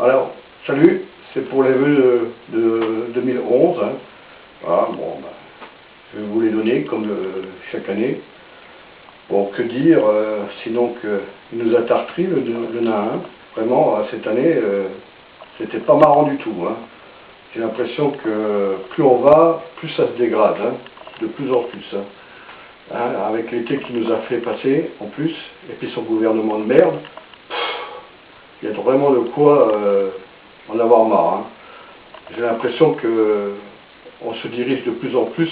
Alors, salut, c'est pour les vœux de 2011. Hein. Voilà, bon, bah, je vais vous les donner comme chaque année. Bon, que dire, sinon qu'il nous a tartri le nain. Hein. Vraiment, cette année, c'était pas marrant du tout. Hein. J'ai l'impression que plus on va, plus ça se dégrade, hein, de plus en plus. Hein. Hein, avec l'été qui nous a fait passer, en plus, et puis son gouvernement de merde, il y a vraiment de quoi en avoir marre. Hein. J'ai l'impression qu'on se dirige de plus en plus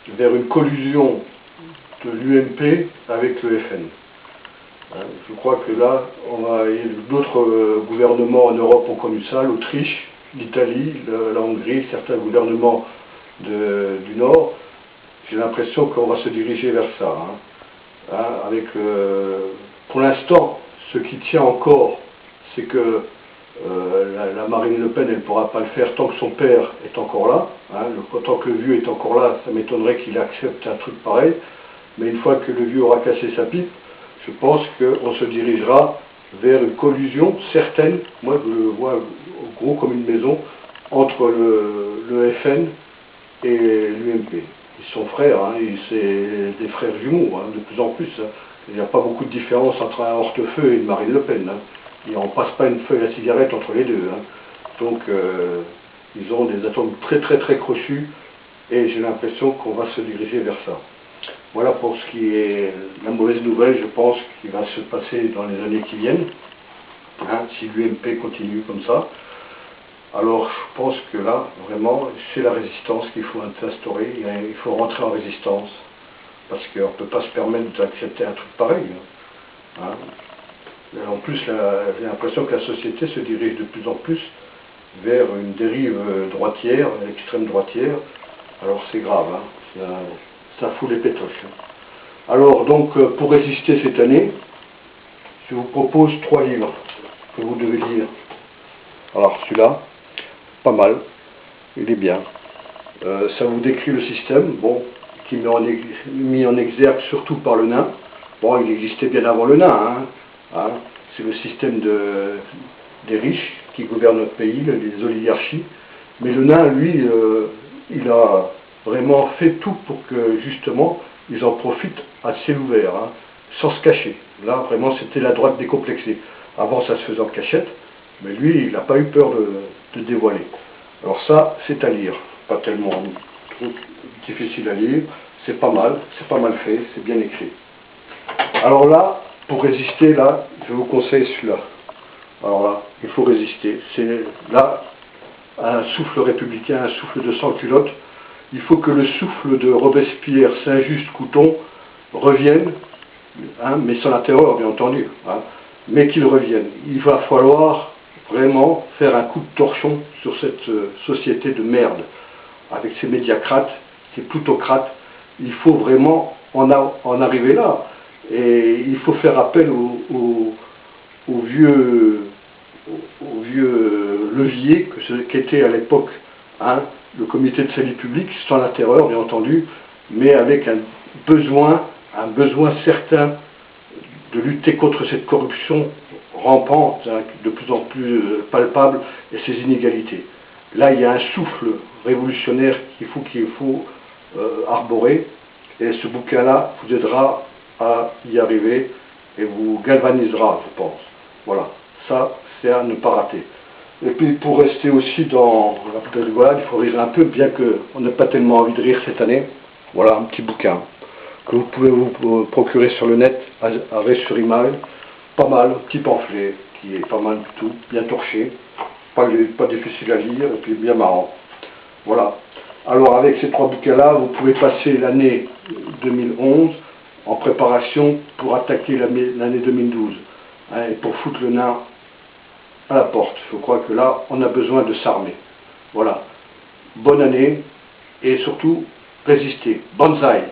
vers une collusion de l'UMP avec le FN. Hein, je crois que là, d'autres gouvernements en Europe ont connu ça, l'Autriche, l'Italie, la Hongrie, certains gouvernements du Nord. J'ai l'impression qu'on va se diriger vers ça. Hein. Hein, pour l'instant, ce qui tient encore, c'est que la Marine Le Pen, elle ne pourra pas le faire tant que son père est encore là. Hein, tant que le vieux est encore là, ça m'étonnerait qu'il accepte un truc pareil. Mais une fois que le vieux aura cassé sa pipe, je pense qu'on se dirigera vers une collusion certaine, moi je le vois gros comme une maison, entre le FN et l'UMP. Ils sont frères, hein, c'est des frères jumeaux, hein, de plus en plus. Hein. Il n'y a pas beaucoup de différence entre un Hortefeux et une Marine Le Pen. Hein. Et on ne passe pas une feuille à cigarette entre les deux. Hein. Donc ils ont des atomes très très très crochus et j'ai l'impression qu'on va se diriger vers ça. Voilà pour ce qui est la mauvaise nouvelle, je pense, qui va se passer dans les années qui viennent, hein, si l'UMP continue comme ça. Alors je pense que là, vraiment, c'est la résistance qu'il faut instaurer, il faut rentrer en résistance, parce qu'on ne peut pas se permettre d'accepter un truc pareil. Hein. En plus, j'ai l'impression que la société se dirige de plus en plus vers une dérive droitière, extrême droitière, alors c'est grave, hein. Ça fout les pétoches. Alors donc, pour résister cette année, je vous propose 3 livres que vous devez lire. Alors celui-là, pas mal, il est bien. Ça vous décrit le système, bon, qui est mis en exergue surtout par le nain. Bon, il existait bien avant le nain, hein, hein. C'est le système des riches qui gouvernent notre pays, les oligarchies. Mais le nain, lui, il a vraiment fait tout pour que, justement, ils en profitent à ciel ouvert, hein, sans se cacher. Là, vraiment, c'était la droite décomplexée. Avant, ça se faisait en cachette, mais lui, il n'a pas eu peur de dévoiler. Alors ça, c'est à lire. Pas tellement trop difficile à lire, c'est pas mal fait, c'est bien écrit. Alors là, pour résister, là, je vous conseille celui-là. Alors là, il faut résister. C'est là, un souffle républicain, un souffle de sans-culotte. Il faut que le souffle de Robespierre, Saint-Just, Couthon revienne, hein, mais sans la terreur, bien entendu, hein, mais qu'il revienne. Il va falloir vraiment faire un coup de torchon sur cette société de merde, avec ces médiacrates, ces plutocrates. Il faut vraiment en arriver là. Et il faut faire appel aux vieux leviers qu'était à l'époque, hein, le comité de salut public, sans la terreur bien entendu, mais avec un besoin certain de lutter contre cette corruption rampante, hein, de plus en plus palpable, et ces inégalités. Là, il y a un souffle révolutionnaire qu'il faut arborer, et ce bouquin-là vous aidera à y arriver et vous galvanisera, je pense. Voilà, ça, c'est à ne pas rater. Et puis pour rester aussi dans la rigolade, il faut rire un peu, bien qu'on n'ait pas tellement envie de rire cette année. Voilà un petit bouquin que vous pouvez vous procurer sur le net, arrêt sur image. Pas mal, un petit pamphlet qui est pas mal du tout, bien torché, pas difficile à lire et puis bien marrant. Voilà. Alors avec ces 3 bouquins-là, vous pouvez passer l'année 2011 en préparation pour attaquer l'année 2012, hein, et pour foutre le nain à la porte. Je crois que là, on a besoin de s'armer. Voilà. Bonne année et surtout, résistez. Banzai!